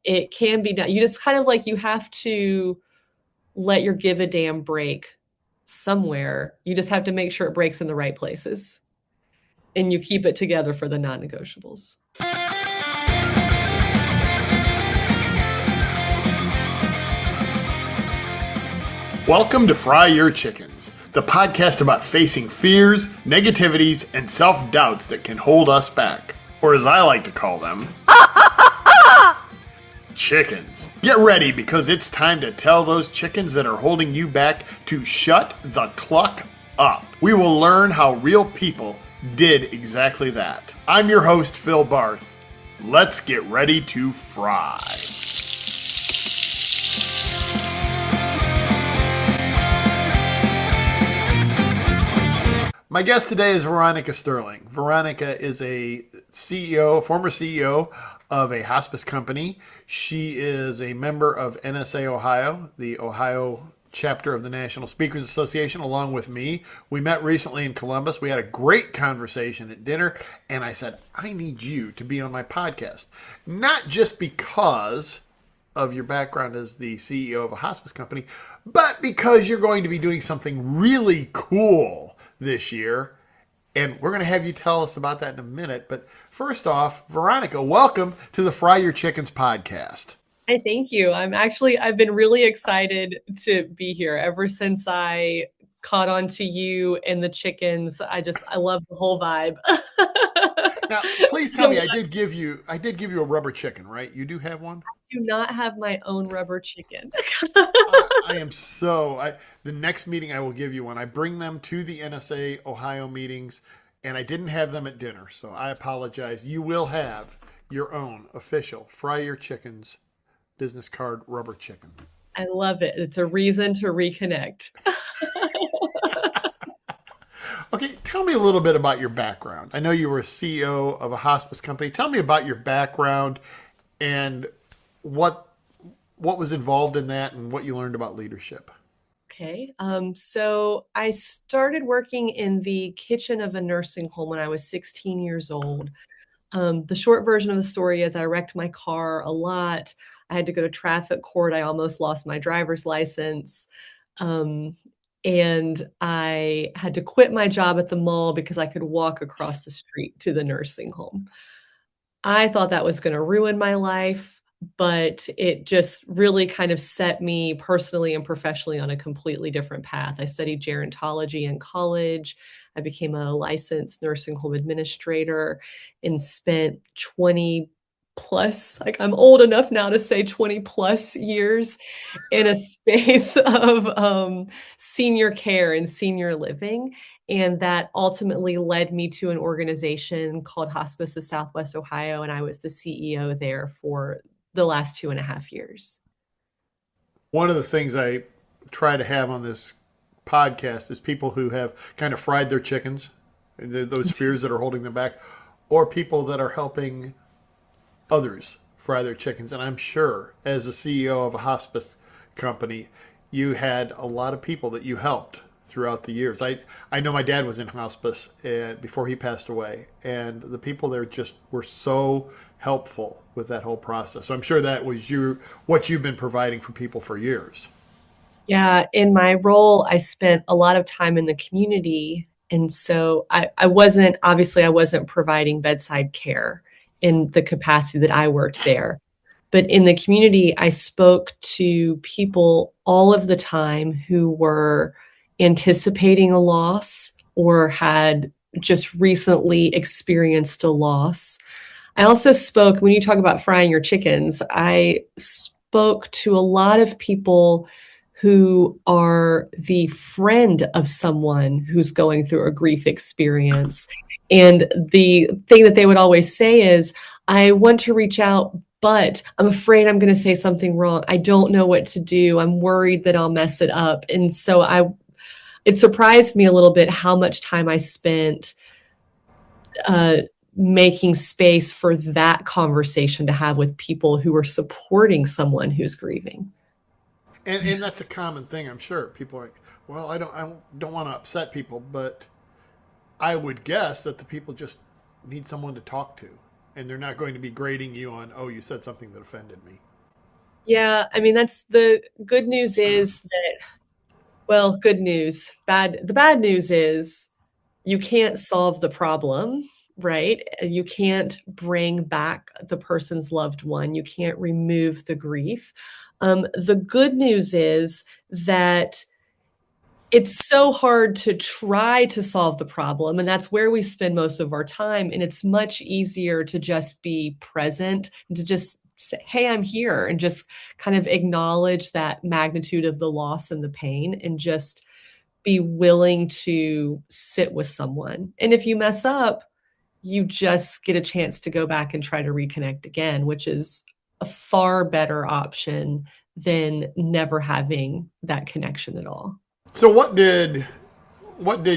it can be done. You just kind of like, you have to let your give a damn break somewhere. You just have to make sure it breaks in the right places and you keep it together for the non-negotiables. Welcome to Fry Your Chickens, the podcast about facing fears, negativities, and self-doubts that can hold us back. Or as I like to call them, chickens. Get ready because it's time to tell those chickens that are holding you back to shut the cluck up. We will learn how real people did exactly that. I'm your host, Phil Barth. Let's get ready to fry. My guest today is Veronica Sterling. Veronica is a former CEO of a hospice company. She is a member of NSA Ohio, the Ohio chapter of the National Speakers Association, along with me. We met recently in Columbus. We had a great conversation at dinner, and I said, I need you to be on my podcast. Not just because of your background as the CEO of a hospice company, but because you're going to be doing something really cool this year. And we're going to have you tell us about that in a minute. But first off, Veronica, welcome to the Fry Your Chickens podcast. I thank you. I've been really excited to be here ever since I caught on to you and the chickens. I love the whole vibe. Now, please tell me, I did give you a rubber chicken, right? You do have one? I do not have my own rubber chicken. The next meeting I will give you one. I bring them to the NSA Ohio meetings, and I didn't have them at dinner, so I apologize. You will have your own official Fry Your Chickens business card rubber chicken. I love it. It's a reason to reconnect. Okay, tell me a little bit about your background. I know you were a CEO of a hospice company. Tell me about your background and what was involved in that and what you learned about leadership. Okay. So I started working in the kitchen of a nursing home when I was 16 years old. The short version of the story is I wrecked my car a lot. I had to go to traffic court. I almost lost my driver's license. And I had to quit my job at the mall because I could walk across the street to the nursing home. I thought that was going to ruin my life, but it just really kind of set me personally and professionally on a completely different path. I studied gerontology in college. I became a licensed nursing home administrator and spent 20 plus, like I'm old enough now to say 20 plus years in a space of senior care and senior living. And that ultimately led me to an organization called Hospice of Southwest Ohio. And I was the CEO there for the last 2.5 years. One of the things I try to have on this podcast is people who have kind of fried their chickens, those fears that are holding them back, or people that are helping others fry their chickens. And I'm sure as a CEO of a hospice company, you had a lot of people that you helped throughout the years. I know my dad was in hospice before he passed away, and the people there just were so helpful with that whole process. So I'm sure that was what you've been providing for people for years. Yeah, in my role, I spent a lot of time in the community. And so I wasn't providing bedside care in the capacity that I worked there. But in the community, I spoke to people all of the time who were anticipating a loss or had just recently experienced a loss. I also spoke, when you talk about frying your chickens, I spoke to a lot of people who are the friend of someone who's going through a grief experience. And the thing that they would always say is, I want to reach out, but I'm afraid I'm going to say something wrong. I don't know what to do. I'm worried that I'll mess it up. And so it surprised me a little bit how much time I spent making space for that conversation to have with people who are supporting someone who's grieving. And that's a common thing, I'm sure. People are like, well, I don't want to upset people, but I would guess that the people just need someone to talk to, and they're not going to be grading you on, oh, you said something that offended me. Yeah, I mean, that's the good news is that, well, good news. The bad news is you can't solve the problem, right? You can't bring back the person's loved one. You can't remove the grief. The good news is that it's so hard to try to solve the problem, and that's where we spend most of our time, and it's much easier to just be present and to just say, "Hey, I'm here," and just kind of acknowledge that magnitude of the loss and the pain and just be willing to sit with someone. And if you mess up, you just get a chance to go back and try to reconnect again, which is a far better option than never having that connection at all. So what did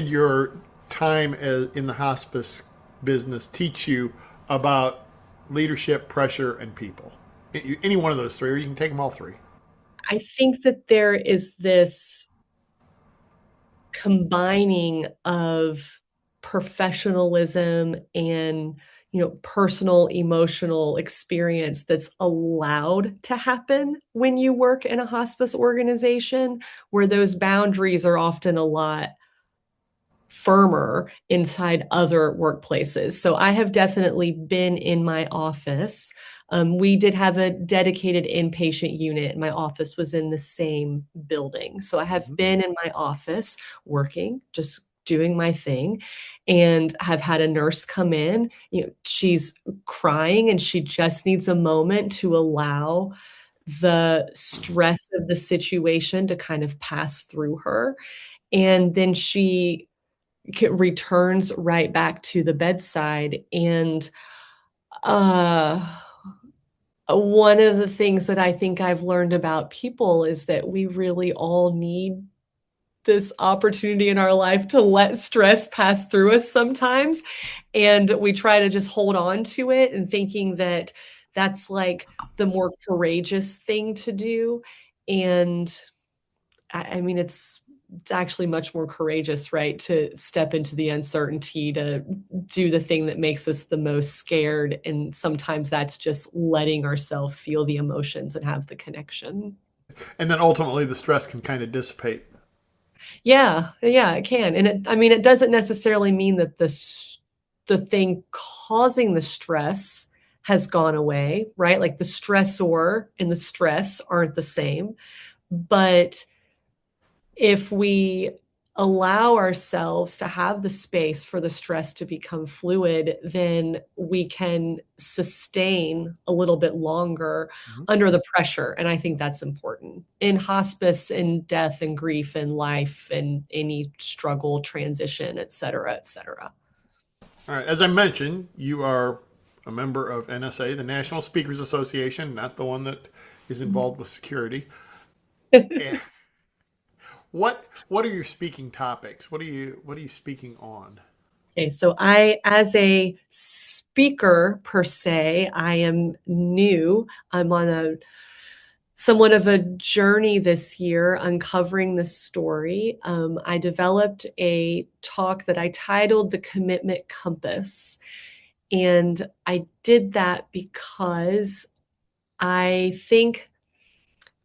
your time in the hospice business teach you about leadership, pressure, and people? Any one of those three, or you can take them all three. I think that there is this combining of professionalism and personal emotional experience that's allowed to happen when you work in a hospice organization where those boundaries are often a lot firmer inside other workplaces. So I have definitely been in my office. We did have a dedicated inpatient unit. My office was in the same building. So I have Mhm. been in my office working, just doing my thing, and have had a nurse come in. She's crying and she just needs a moment to allow the stress of the situation to kind of pass through her. And then she returns right back to the bedside. And uh, one of the things that I think I've learned about people is that we really all need this opportunity in our life to let stress pass through us sometimes. And we try to just hold on to it and thinking that that's like the more courageous thing to do. And I mean, it's actually much more courageous, right, to step into the uncertainty, to do the thing that makes us the most scared. And sometimes that's just letting ourselves feel the emotions and have the connection. And then ultimately, the stress can kind of dissipate. Yeah, yeah, it can. And I mean, it doesn't necessarily mean that the thing causing the stress has gone away, right? Like the stressor and the stress aren't the same. But if we allow ourselves to have the space for the stress to become fluid, then we can sustain a little bit longer Mhm. under the pressure. And I think that's important in hospice, in death and grief and life and any struggle, transition, et cetera, et cetera. All right. As I mentioned, you are a member of NSA, the National Speakers Association, not the one that is involved with security. And what are your speaking topics? What are you speaking on? Okay, so I, as a speaker per se, I am new. I'm on a somewhat of a journey this year uncovering this story. I developed a talk that I titled The Commitment Compass. And I did that because I think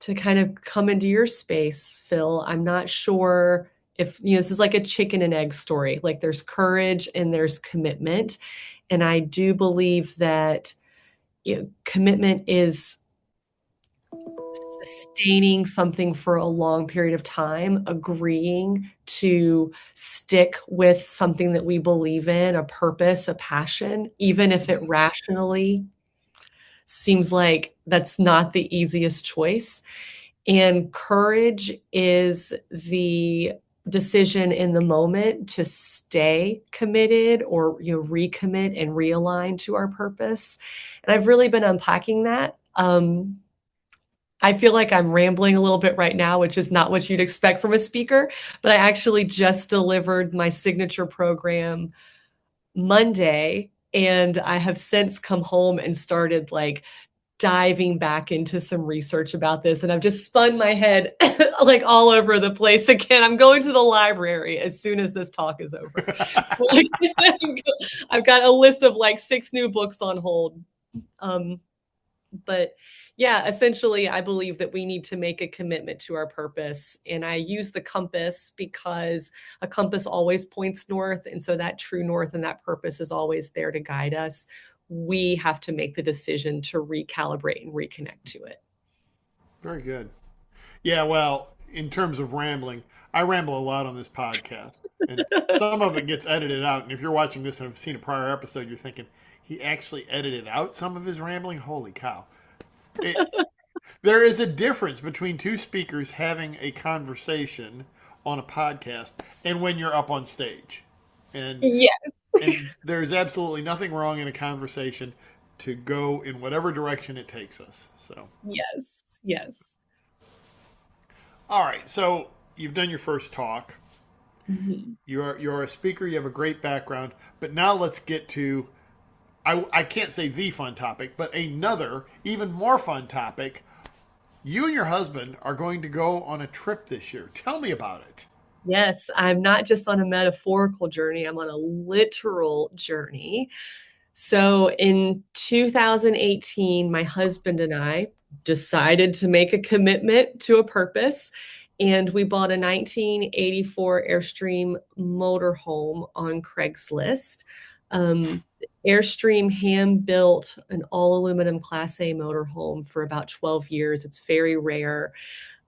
to kind of come into your space, Phil, I'm not sure if, this is like a chicken and egg story. Like there's courage and there's commitment. And I do believe that commitment is sustaining something for a long period of time, agreeing to stick with something that we believe in, a purpose, a passion, even if it rationally seems like that's not the easiest choice. And courage is the decision in the moment to stay committed or recommit and realign to our purpose. And I've really been unpacking that. I feel like I'm rambling a little bit right now, which is not what you'd expect from a speaker, but I actually just delivered my signature program Monday, and I have since come home and started like diving back into some research about this, and I've just spun my head like all over the place again. I'm going to the library as soon as this talk is over. I've got a list of like 6 new books on hold. But Yeah, essentially, I believe that we need to make a commitment to our purpose. And I use the compass because a compass always points north. And so that true north and that purpose is always there to guide us. We have to make the decision to recalibrate and reconnect to it. Very good. Yeah, well, in terms of rambling, I ramble a lot on this podcast, and some of it gets edited out. And if you're watching this and have seen a prior episode, you're thinking he actually edited out some of his rambling. Holy cow! It, there is a difference between two speakers having a conversation on a podcast and when you're up on stage, and Yes, and there's absolutely nothing wrong in a conversation to go in whatever direction it takes us. So, yes, yes. all right, so you've done your first talk. Mhm. You're a speaker. You have a great background. But now let's get to I can't say the fun topic, but another even more fun topic. You and your husband are going to go on a trip this year. Tell me about it. Yes, I'm not just on a metaphorical journey, I'm on a literal journey. So in 2018, my husband and I decided to make a commitment to a purpose, and we bought a 1984 Airstream motorhome on Craigslist. Airstream hand built an all aluminum Class A motorhome for about 12 years. It's very rare.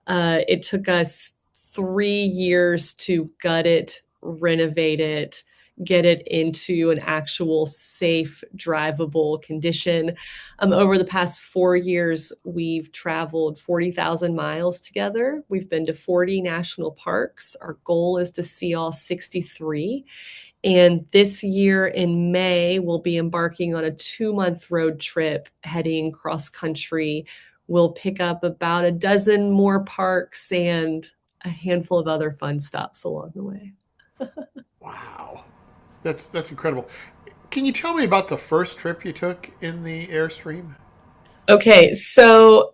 It took us 3 years to gut it, renovate it, get it into an actual safe, drivable condition. Over the past 4 years, we've traveled 40,000 miles together. We've been to 40 national parks. Our goal is to see all 63. And this year in May, we'll be embarking on a 2-month road trip heading cross country. We'll pick up about a dozen more parks and a handful of other fun stops along the way. Wow, that's incredible. Can you tell me about the first trip you took in the Airstream? Okay, so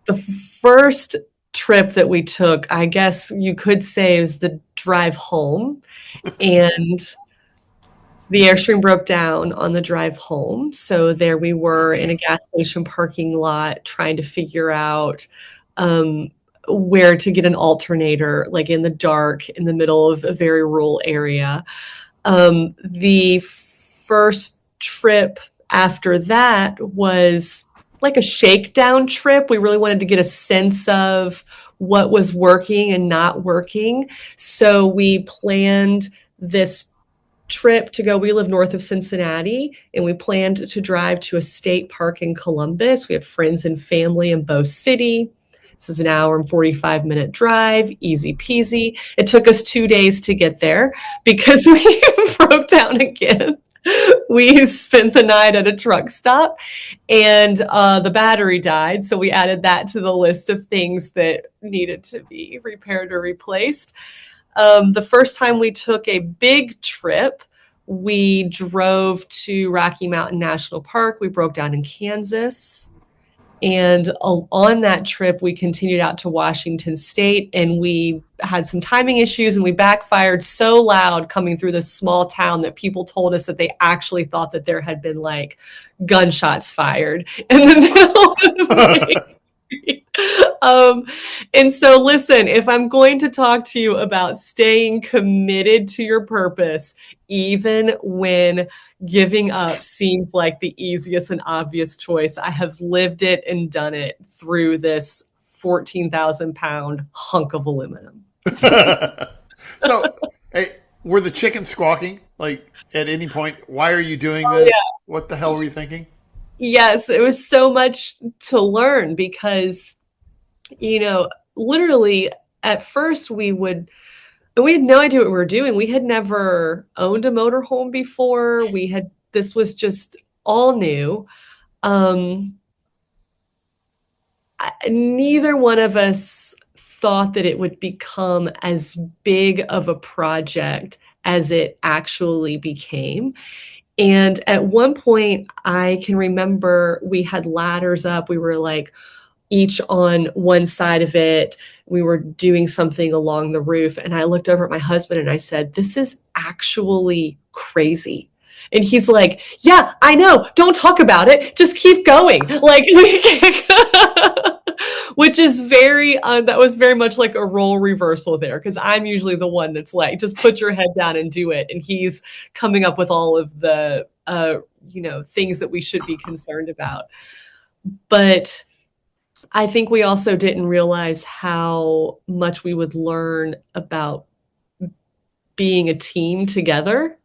the first trip that we took, I guess you could say, was the drive home. And the Airstream broke down on the drive home. So there we were in a gas station parking lot trying to figure out um, where to get an alternator, like in the dark, in the middle of a very rural area. The first trip after that was like a shakedown trip. We really wanted to get a sense of what was working and not working. So we planned this trip to go. We live north of Cincinnati, and we planned to drive to a state park in Columbus. We have friends and family in Bow City. This is an hour and 45-minute drive, easy peasy. It took us 2 days to get there because we broke down again. We spent the night at a truck stop, and the battery died. So we added that to the list of things that needed to be repaired or replaced. The first time we took a big trip, we drove to Rocky Mountain National Park. We broke down in Kansas. And on that trip, we continued out to Washington State, and we had some timing issues, and we backfired so loud coming through this small town that people told us that they actually thought that there had been like gunshots fired in the middle of the um, and so, listen, if I'm going to talk to you about staying committed to your purpose, even when giving up seems like the easiest and obvious choice, I have lived it and done it through this 14,000-pound hunk of aluminum. So, hey, were the chickens squawking? Like at any point, why are you doing Oh, this? yeah. What the hell were you thinking? Yes, it was so much to learn because, literally at first we had no idea what we were doing. We had never owned a motorhome before. This was just all new. Um, Neither one of us thought that it would become as big of a project as it actually became. And at one point, I can remember we had ladders up. We were like each on one side of it. We were doing something along the roof. And I looked over at my husband and I said, "This is actually crazy." And he's like, yeah, I know. Don't talk about it. Just keep going. Like, which is that was very much like a role reversal there. Cause I'm usually the one that's like, just put your head down and do it. And he's coming up with all of the, things that we should be concerned about. But I think we also didn't realize how much we would learn about being a team together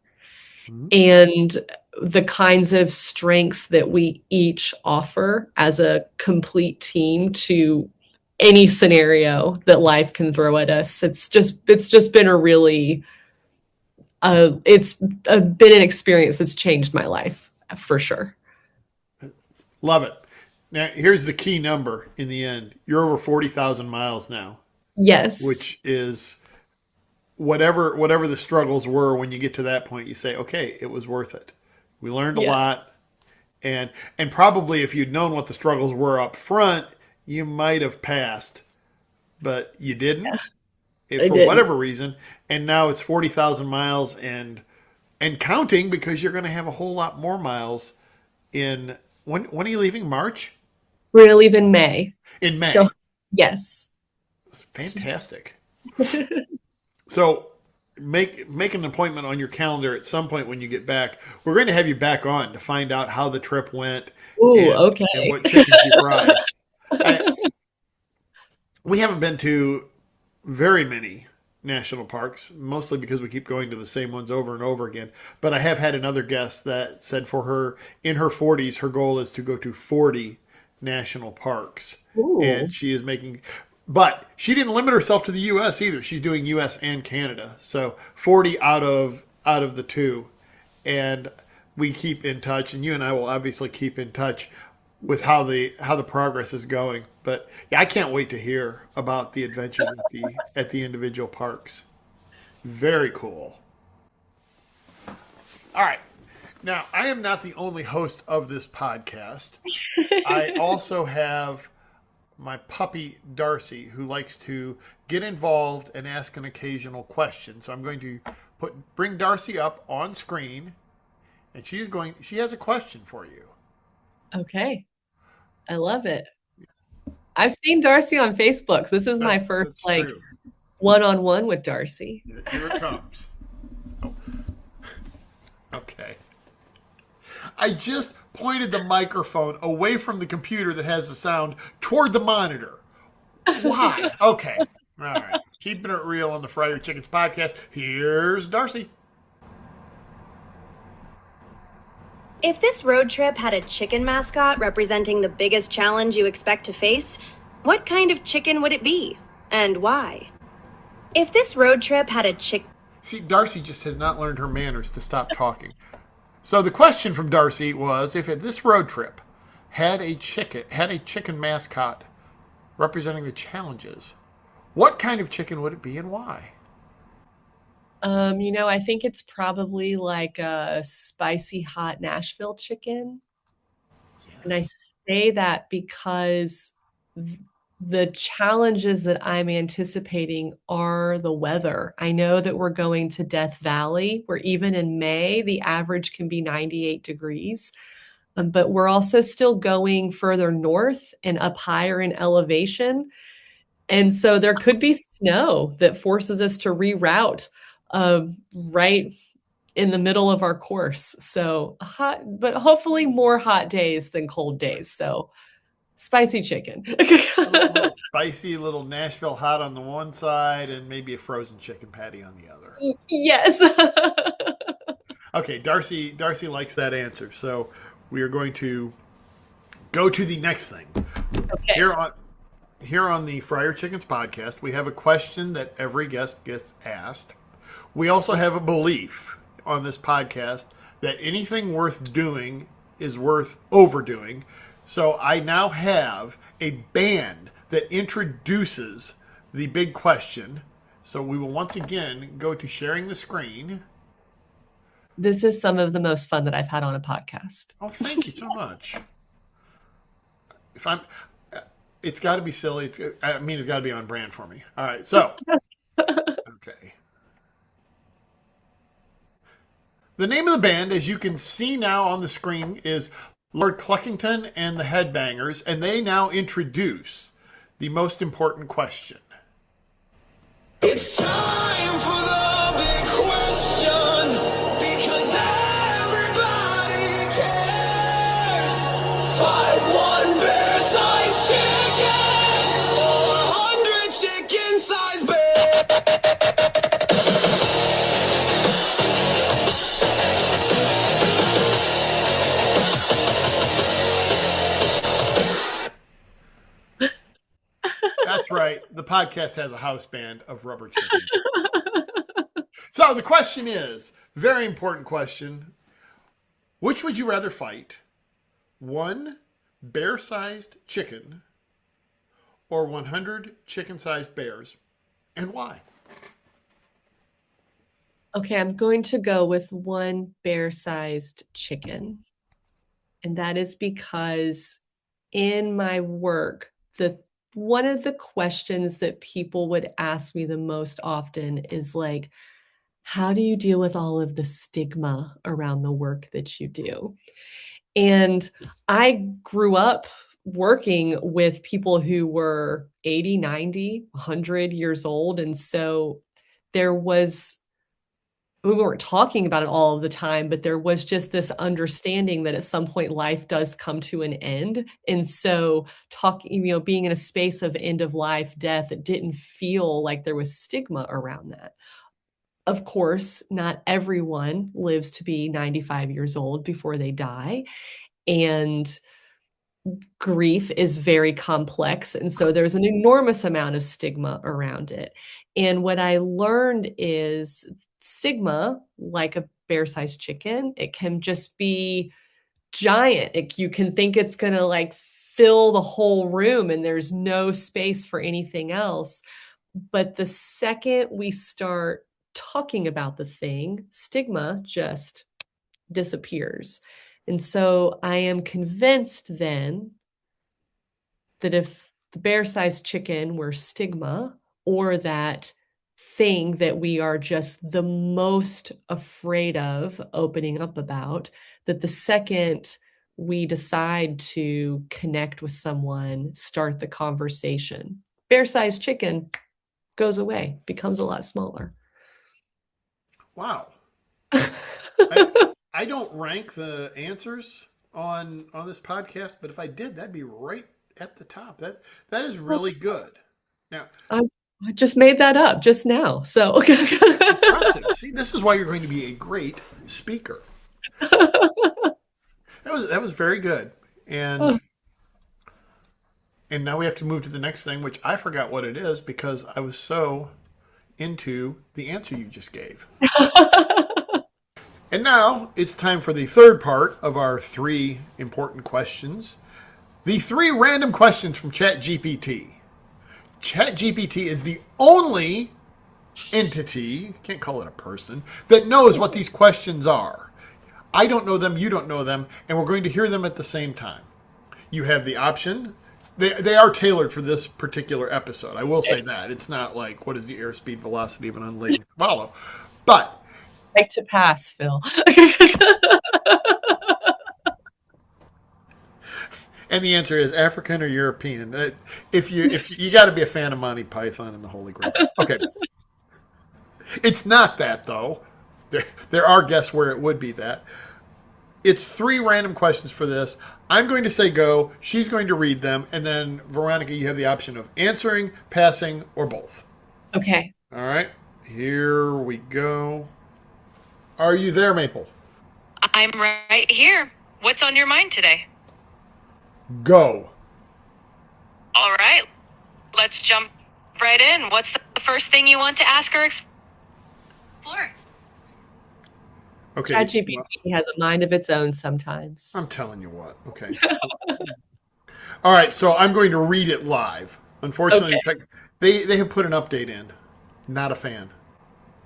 Mhm. and the kinds of strengths that we each offer as a complete team to any scenario that life can throw at us. It's just been a really it's been an experience that's changed my life for sure. Love it. Now, here's the key number in the end. You're over 40,000 miles now, Yes. which is whatever the struggles were when you get to that point, you say, okay, it was worth it. We learned a Yeah. lot. And probably if you'd known what the struggles were up front, you might have passed, but you Yeah. didn't I for didn't. whatever reason. And now it's 40,000 miles and counting because you're going to have a whole lot more miles in when are you leaving? March? We're gonna leave in May. In So May. yes. Fantastic. So make an appointment on your calendar at some point when you get back. We're going to have you back on to find out how the trip went Ooh, and okay. what chickens you fried. I, we haven't been to very many national parks, mostly because we keep going to the same ones over and over again. But I have had another guest that said for her in her 40s, her goal is to go to 40 national parks. And Ooh. she is making, but she didn't limit herself to the U.S. either. She's doing U.S. and Canada, so 40 out of the two. And we keep in touch, and you and I will obviously keep in touch with how the progress is going. But yeah, I can't wait to hear about the adventures at the individual parks. Very cool. All right. Now, I am not the only host of this podcast. I also have my puppy Darcy, who likes to get involved and ask an occasional question. So I'm going to bring Darcy up on screen, and she has a question for you. Okay. I love it. I've seen Darcy on Facebook. So this is my first That's like true. one-on-one with Darcy. Here it comes. Okay. I just pointed the microphone away from the computer that has the sound toward the monitor. Why? Okay. All right. Keeping it real on the Fry Your Chickens podcast. Here's Darcy. If this road trip had a chicken mascot representing the biggest challenge you expect to face, what kind of chicken would it be? And why? If this road trip had a See, Darcy just has not learned her manners to stop talking. So the question from Darcy was, if this road trip had a chicken mascot representing the challenges, what kind of chicken would it be and why? I think it's probably like a spicy hot Nashville chicken. And I Yes. say that because the challenges that I'm anticipating are the weather. I know that we're going to Death Valley, where even in May, the average can be 98 degrees. But we're also still going further north and up higher in elevation. And so there could be snow that forces us to reroute right in the middle of our course. So hot, but hopefully more hot days than cold days. So spicy chicken. A little spicy, a little Nashville hot on the one side, and maybe a frozen chicken patty on the other. Yes. Okay, Darcy likes that answer. So we are going to go to the next thing. Okay. Here on the Fryer Chickens podcast, we have a question that every guest gets asked. We also have a belief on this podcast that anything worth doing is worth overdoing. So I now have a band that introduces the big question. So we will once again go to sharing the screen. This is some of the most fun that I've had on a podcast. Oh, thank you so much. If I'm, it's got to be silly. It's got to be on brand for me. All right, so okay. The name of the band, as you can see now on the screen, is Lord Cluckington and the Headbangers, and they now introduce the most important question. It's time for the big question, because everybody cares. Fight one bear-sized chicken, or 100 chicken-sized bears. That's right. The podcast has a house band of rubber chickens. So the question is, very important question. Which would you rather fight? One bear-sized chicken or 100 chicken-sized bears? And why? Okay, I'm going to go with one bear-sized chicken. And that is because in my work, one of the questions that people would ask me the most often is like, how do you deal with all of the stigma around the work that you do? And I grew up working with people who were 80, 90, 100 years old. And so we weren't talking about it all of the time, but there was just this understanding that at some point life does come to an end. And so being in a space of end of life, death, it didn't feel like there was stigma around that. Of course, not everyone lives to be 95 years old before they die. And grief is very complex. And so there's an enormous amount of stigma around it. And what I learned is stigma, like a bear-sized chicken, it can just be giant. You can think it's going to like fill the whole room and there's no space for anything else. But the second we start talking about the thing, stigma just disappears. And so I am convinced then that if the bear-sized chicken were stigma, or that thing that we are just the most afraid of opening up about, that the second we decide to connect with someone, start the conversation, bear-sized chicken goes away, becomes a lot smaller. Wow. I don't rank the answers on this podcast, but if I did, that'd be right at the top. That is really good. Now, I just made that up just now. So impressive. See, this is why you're going to be a great speaker. That was very good. And now we have to move to the next thing, which I forgot what it is because I was so into the answer you just gave. And now it's time for the third part of our 3 important questions. The 3 random questions from ChatGPT. ChatGPT is the only entity, can't call it a person, that knows what these questions are. I don't know them, you don't know them, and we're going to hear them at the same time. You have the option. They are tailored for this particular episode. I will say that. It's not like, what is the airspeed velocity of an unladen swallow? But like to pass, Phil. And the answer is African or European. If you got to be a fan of Monty Python and the Holy Grail. Okay. It's not that though. There are guests where it would be that. It's 3 random questions for this. I'm going to say go. She's going to read them. And then, Veronica, you have the option of answering, passing, or both. Okay. All right. Here we go. Are you there, Maple? I'm right here. What's on your mind today? Go. All right. Let's jump right in. What's the first thing you want to ask or explore? Okay. ChatGPT has a mind of its own sometimes. I'm telling you what. Okay. All right. So I'm going to read it live. Unfortunately, Okay. they have put an update in. Not a fan.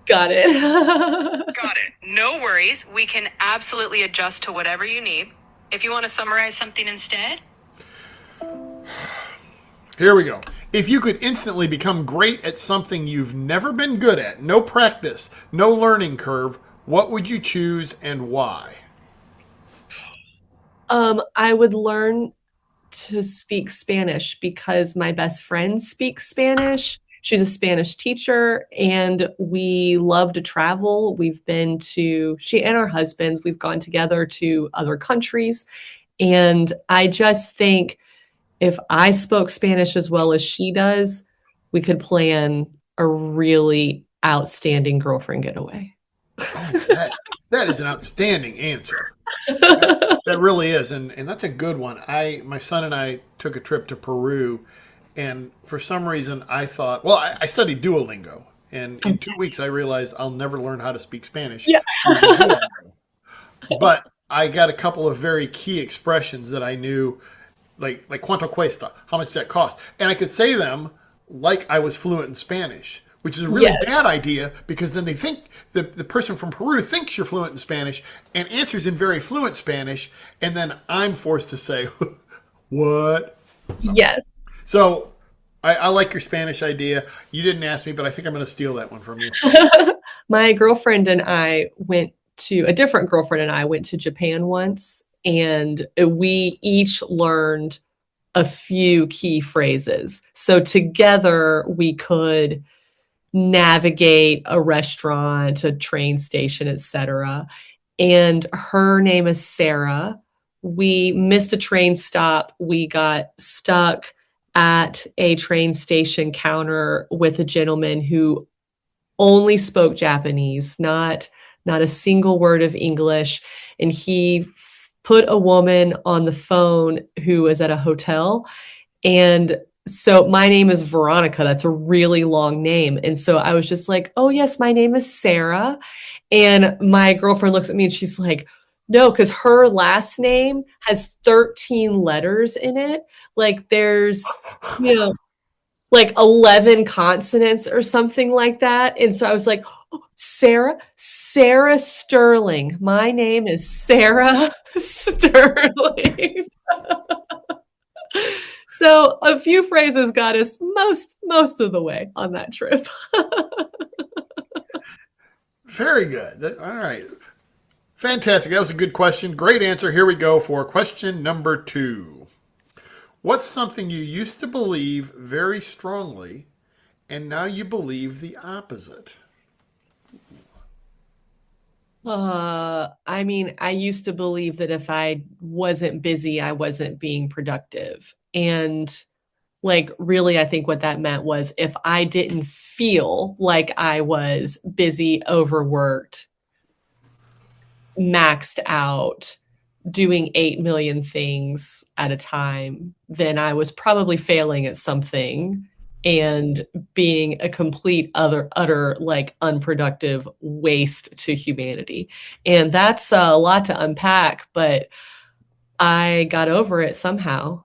Got it. Got it. No worries. We can absolutely adjust to whatever you need. If you want to summarize something instead. Here we go. If you could instantly become great at something you've never been good at, no practice, no learning curve, What would you choose and why? I would learn to speak Spanish because my best friend speaks Spanish. She's a Spanish teacher and we love to travel. We've been to, she and her husbands, we've gone together to other countries. And I just think if I spoke Spanish as well as she does, we could plan a really outstanding girlfriend getaway. Oh, that is an outstanding answer. That really is, and that's a good one. My son and I took a trip to Peru, and for some reason I thought, well, I studied Duolingo, and in 2 weeks I realized I'll never learn how to speak Spanish Yeah. using Duolingo. But I got a couple of very key expressions that I knew, like "cuánto cuesta," how much does that cost, and I could say them like I was fluent in Spanish, which is a really Yes. bad idea because then they think the person from Peru thinks you're fluent in Spanish and answers in very fluent Spanish, and then I'm forced to say, what? Yes. So I like your Spanish idea. You didn't ask me, but I think I'm going to steal that one from you. My girlfriend and I went to a different girlfriend and I went to Japan once, and we each learned a few key phrases. So together we could navigate a restaurant, a train station, etc. And her name is Sarah. We missed a train stop. We got stuck at a train station counter with a gentleman who only spoke Japanese, not a single word of English, and he put a woman on the phone who was at a hotel. And so my name is Veronica. That's a really long name. And so I was just like, "Oh yes, my name is Sarah." And my girlfriend looks at me and she's like, "No, because her last name has 13 letters in it. Like there's, you know, like 11 consonants or something like that." And so I was like, "Oh, Sarah Sterling. My name is Sarah Sterling." So a few phrases got us most of the way on that trip. Very good. All right. Fantastic. That was a good question. Great answer. Here we go for question number 2. What's something you used to believe very strongly and now you believe the opposite? I mean, I used to believe that if I wasn't busy, I wasn't being productive. And like, really, I think what that meant was if I didn't feel like I was busy, overworked, maxed out, doing 8 million things at a time, then I was probably failing at something and being a complete utter like unproductive waste to humanity. And that's a lot to unpack, but I got over it somehow.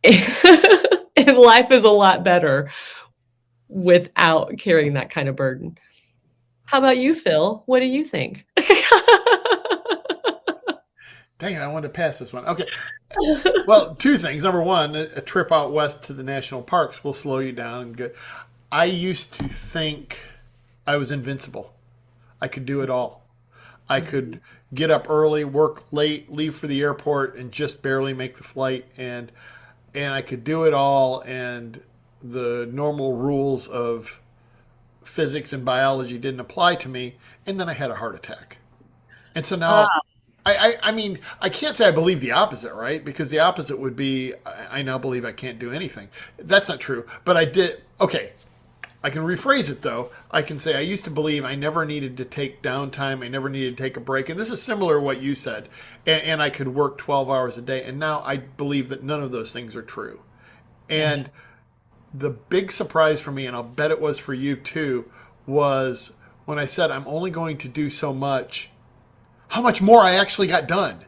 And life is a lot better without carrying that kind of burden. How about you, Phil? What do you think? Dang it, I wanted to pass this one. Okay. Well, two things. Number one, a trip out west to the national parks will slow you down and good. I used to think I was invincible. I could do it all. I could get up early, work late, leave for the airport, and just barely make the flight, and I could do it all, and the normal rules of physics and biology didn't apply to me, and then I had a heart attack. And so now I mean, I can't say I believe the opposite, right? Because the opposite would be I now believe I can't do anything. That's not true. But I did. Okay, I can rephrase it though. I can say I used to believe I never needed to take downtime. I never needed to take a break. And this is similar to what you said. And I could work 12 hours a day. And now I believe that none of those things are true. And the big surprise for me, and I'll bet it was for you too, was when I said I'm only going to do so much, how much more I actually got done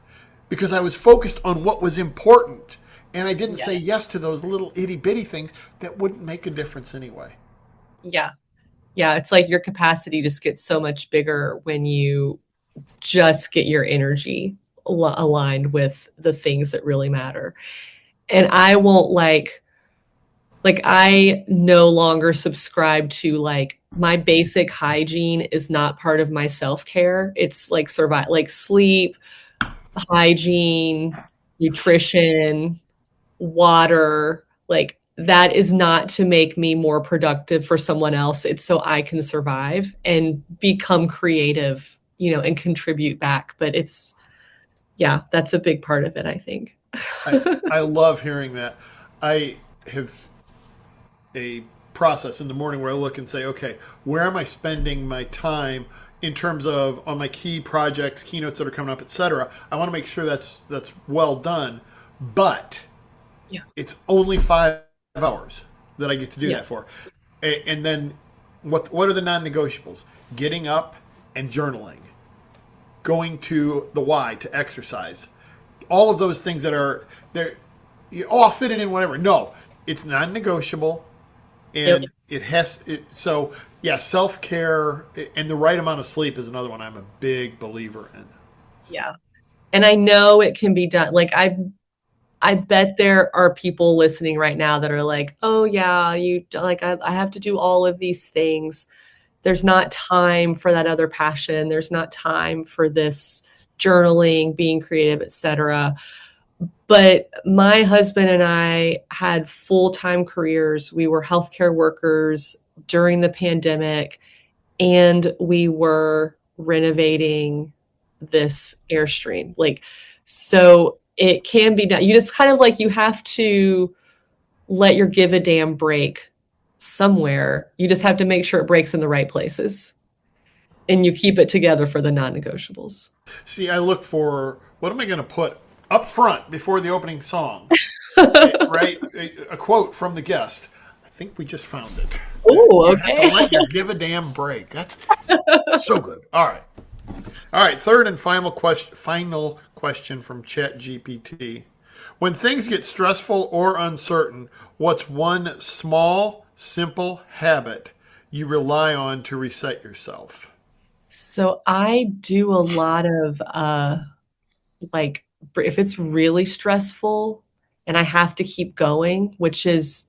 because I was focused on what was important. And I didn't say yes to those little itty bitty things that wouldn't make a difference anyway. Yeah. Yeah. It's like your capacity just gets so much bigger when you just get your energy aligned with the things that really matter. And I won't like Like I no longer subscribe to like my basic hygiene is not part of my self-care. It's like survive like sleep, hygiene, nutrition, water, like that is not to make me more productive for someone else. It's so I can survive and become creative, and contribute back. But yeah, that's a big part of it, I think. I love hearing that. I have a process in the morning where I look and say, okay, where am I spending my time in terms of on my key projects, keynotes that are coming up, etc. I want to make sure that's well done, but Yeah. it's only 5 hours that I get to do Yeah. that for. And then what are the non-negotiables? Getting up and journaling, going to the Y to exercise, all of those things that are there. I'll fit it in whatever. No, it's non-negotiable, Yep. and so yeah, self-care and the right amount of sleep is another one I'm a big believer in. Yeah. And I know it can be done. Like I bet there are people listening right now that are like, oh yeah, I have to do all of these things. There's not time for that other passion. There's not time for this journaling, being creative, etc. But my husband and I had full-time careers. We were healthcare workers during the pandemic, and we were renovating this Airstream. Like, so it can be done. It's kind of like you have to let your give a damn break somewhere. You just have to make sure it breaks in the right places and you keep it together for the non-negotiables. See, I look for what am I going to put up front before the opening song, right? A quote from the guest. I think we just found it. Oh, You have to okay. let your give a damn break. That's so good. All right. Third and final question from ChatGPT. When things get stressful or uncertain, what's one small, simple habit you rely on to reset yourself? So I do a lot of like if it's really stressful and I have to keep going, which is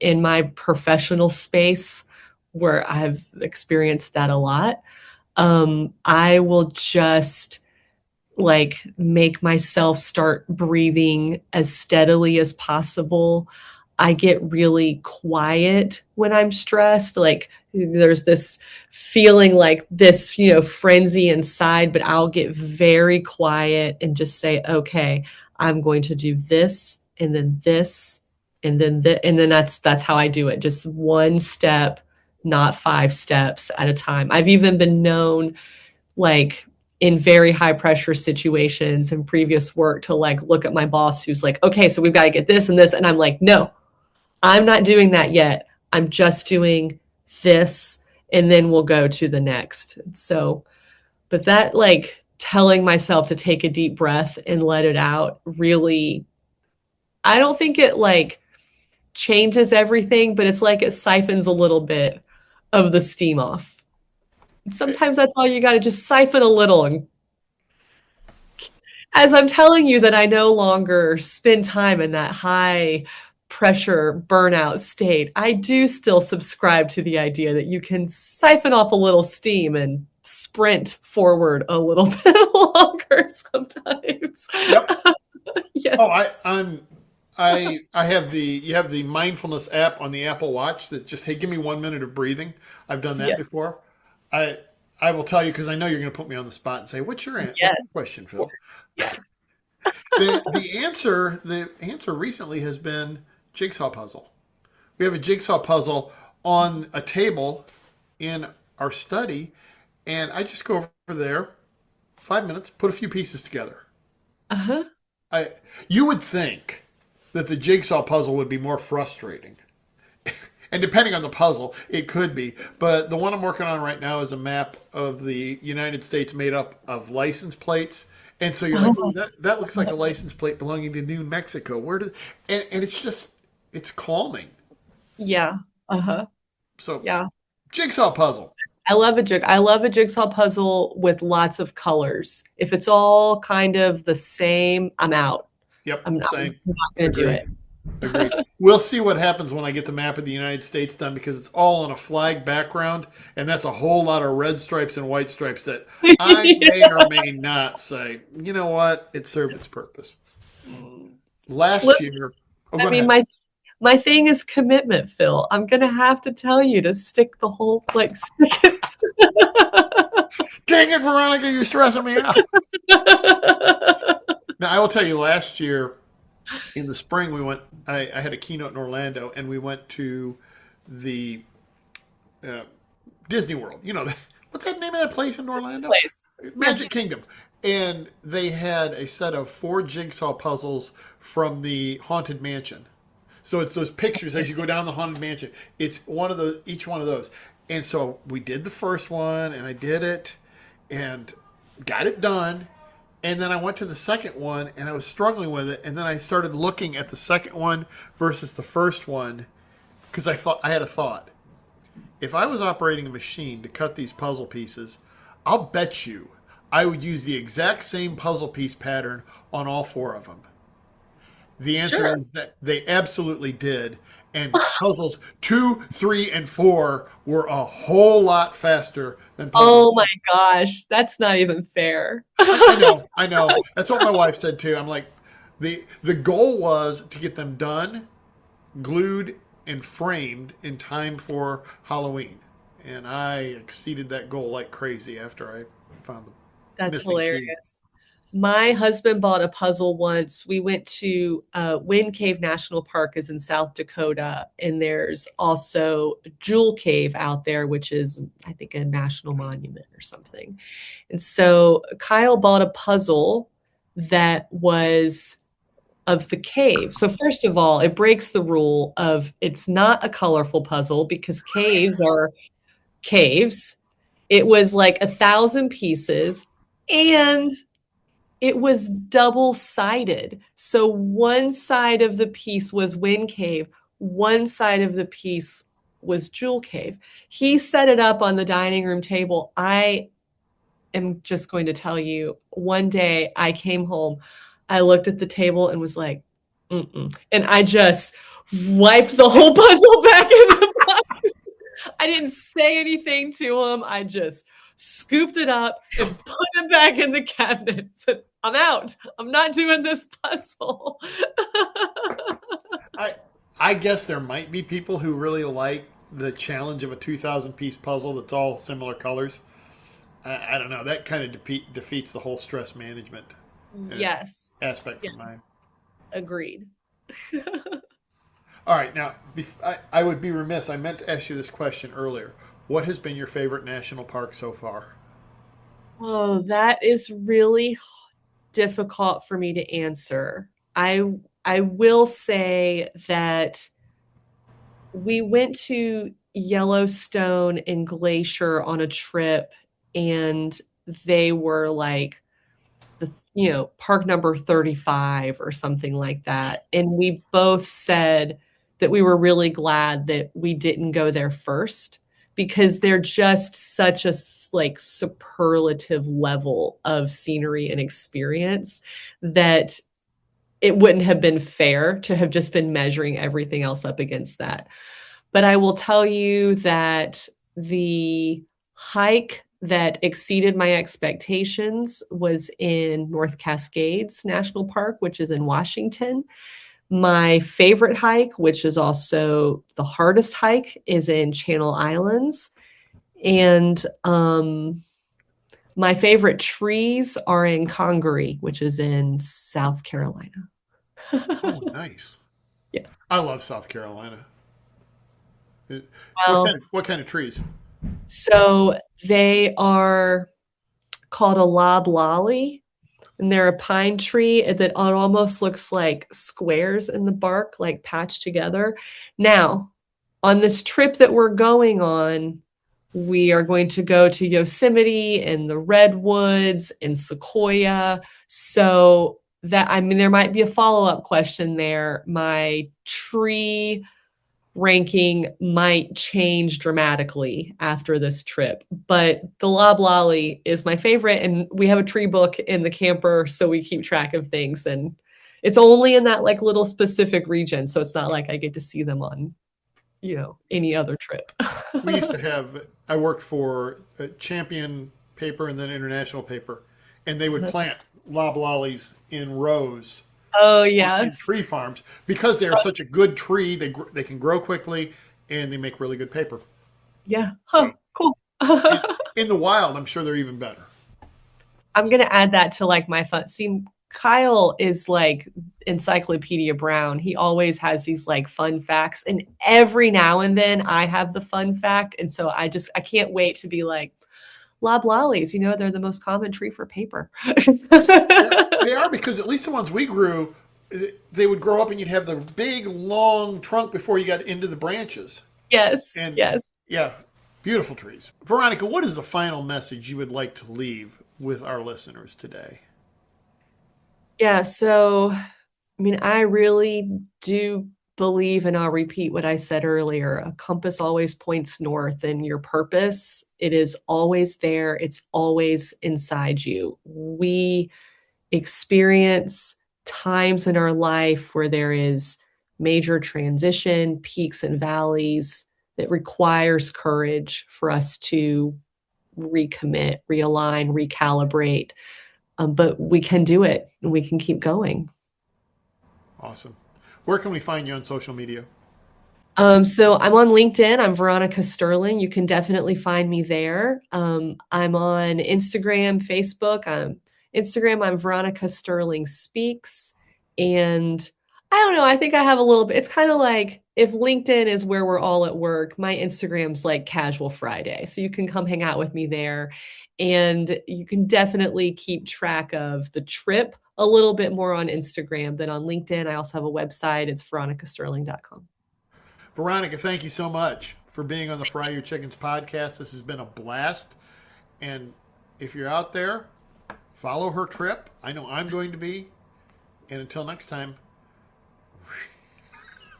in my professional space where I've experienced that a lot, I will just like make myself start breathing as steadily as possible. I get really quiet when I'm stressed. Like there's this feeling like this, frenzy inside, but I'll get very quiet and just say, okay, I'm going to do this and then this and then and then that's how I do it. Just one step, not 5 steps at a time. I've even been known like in very high pressure situations in previous work to like look at my boss who's like, okay, so we've got to get this and this. And I'm like, no, I'm not doing that yet. I'm just doing this and then we'll go to the next. So, but that like telling myself to take a deep breath and let it out really, I don't think it like changes everything, but it's like it siphons a little bit of the steam off. Sometimes that's all you got to just siphon a little. And as I'm telling you that I no longer spend time in that high pressure burnout state, I do still subscribe to the idea that you can siphon off a little steam and sprint forward a little bit longer sometimes. Yep. Yes. Oh, I have you have the mindfulness app on the Apple Watch that just, hey, give me 1 minute of breathing. I've done that Yeah. before. I will tell you because I know you're going to put me on the spot and say, what's your Yes. question, Phil? Yes. The answer recently has been jigsaw puzzle. We have a jigsaw puzzle on a table in our study, and I just go over there, 5 minutes, put a few pieces together. Uh-huh. You would think that the jigsaw puzzle would be more frustrating. And depending on the puzzle, it could be. But the one I'm working on right now is a map of the United States made up of license plates. And so you're like, oh, that looks like a license plate belonging to New Mexico. And it's calming. Yeah. Uh-huh. So Yeah. jigsaw puzzle. I love a jigsaw puzzle with lots of colors. If it's all kind of the same, I'm out. Yep, I'm same. not going to do it. Agreed. We'll see what happens when I get the map of the United States done because it's all on a flag background, and that's a whole lot of red stripes and white stripes that I may or may not say, you know what, it served its purpose. Last Look, year, oh, I go mean, ahead. my thing is commitment, Phil. I'm gonna have to tell you to stick the whole like stick it. Dang it, Veronica, you're stressing me out. Now, I will tell you, last year in the spring, I had a keynote in Orlando, and we went to the uh, Disney World. You know, what's that name of that place in Orlando? Place. Magic Kingdom. And they had a set of 4 jigsaw puzzles from the Haunted Mansion. So it's those pictures as you go down the Haunted Mansion. It's one of those, each one of those. And so we did the first one, and I did it, and got it done. And then I went to the second one, and I was struggling with it. And then I started looking at the second one versus the first one because I had a thought. If I was operating a machine to cut these puzzle pieces, I'll bet you I would use the exact same puzzle piece pattern on all 4 of them. The answer Sure. is that they absolutely did. And puzzles 2, 3, and 4 were a whole lot faster than puzzle. Oh my gosh, that's not even fair. I know, I know. That's what my wife said too. I'm like, the goal was to get them done, glued, and framed in time for Halloween. And I exceeded that goal like crazy after I found the That's missing key. hilarious. My husband bought a puzzle once. We went to Wind Cave National Park is in South Dakota, and there's also Jewel Cave out there, which is, I think, a national monument or something. And so Kyle bought a puzzle that was of the cave. So first of all, it breaks the rule of it's not a colorful puzzle because caves are caves. It was like 1,000 pieces, and it was double sided. So one side of the piece was Wind Cave, one side of the piece was Jewel Cave. He set it up on the dining room table. I am just going to tell you, one day I came home, I looked at the table and was like, mm-mm. And I just wiped the whole puzzle back in the box. I didn't say anything to him. I just scooped it up and put it back in the cabinet. Said, I'm out. I'm not doing this puzzle. I I guess there might be people who really like the challenge of a 2,000 piece puzzle that's all similar colors. I don't know. That kind of defeats the whole stress management Yes. aspect Yeah, for mine. agreed. All right, now I would be remiss. I meant to ask you this question earlier. What has been your favorite national park so far? Oh, that is really difficult for me to answer. I will say that we went to Yellowstone and Glacier on a trip, and they were like park number 35 or something like that. And we both said that we were really glad that we didn't go there first because they're just such a like superlative level of scenery and experience that it wouldn't have been fair to have just been measuring everything else up against that. But I will tell you that the hike that exceeded my expectations was in North Cascades National Park, which is in Washington. My favorite hike, which is also the hardest hike, is in Channel Islands. And my favorite trees are in Congaree, which is in South Carolina. Oh, nice. Yeah. I love South Carolina. Well, What kind of trees? so they are called a loblolly, and they're a pine tree that it almost looks like squares in the bark, like patched together. Now, on this trip that we're going on, we are going to go to Yosemite and the redwoods and Sequoia. So that, I mean, there might be a follow-up question there. My tree ranking might change dramatically after this trip, but the loblolly is my favorite, and we have a tree book in the camper, so we keep track of things. And it's only in that like little specific region. So it's not like I get to see them on, any other trip. We used to have, I worked for Champion Paper and then International Paper, and they would plant loblollies in rows Oh, in yes. tree farms because they're such a good tree. They can grow quickly and they make really good paper. Yeah. So Huh, cool. in the wild, I'm sure they're even better. I'm going to add that to like my fun. See, Kyle is like Encyclopedia Brown. He always has these like fun facts. And every now and then I have the fun fact. And so I can't wait to be like, loblollies, they're the most common tree for paper. They are because at least the ones we grew, they would grow up and you'd have the big long trunk before you got into the branches. Yes. And Yes. yeah, beautiful trees. Veronica, what is the final message you would like to leave with our listeners today? Yeah. So, I really do believe, and I'll repeat what I said earlier, a compass always points north, and your purpose, it is always there. It's always inside you. We experience times in our life where there is major transition, peaks and valleys that requires courage for us to recommit, realign, recalibrate. But we can do it and we can keep going. Awesome. Where can we find you on social media? So I'm on LinkedIn. I'm Veronica Sterling. You can definitely find me there. I'm on Instagram, Facebook. Instagram, I'm Veronica Sterling Speaks. And I don't know, I think I have a little bit, it's kind of like if LinkedIn is where we're all at work, my Instagram's like Casual Friday. So you can come hang out with me there. And you can definitely keep track of the trip a little bit more on Instagram than on LinkedIn. I also have a website. It's veronicasterling.com. Veronica, thank you so much for being on the Fry Your Chickens podcast. This has been a blast. And if you're out there, follow her trip. I know I'm going to be. And until next time.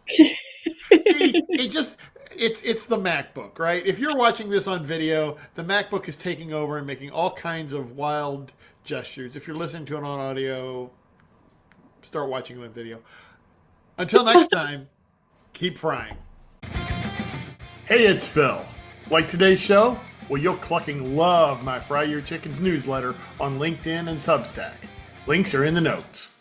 See, it's the MacBook, right? If you're watching this on video, the MacBook is taking over and making all kinds of wild gestures. If you're listening to it on audio, start watching it on video. Until next time, keep frying. Hey, it's Phil. Like today's show? Well, you'll clucking love my Fry Your Chickens newsletter on LinkedIn and Substack. Links are in the notes.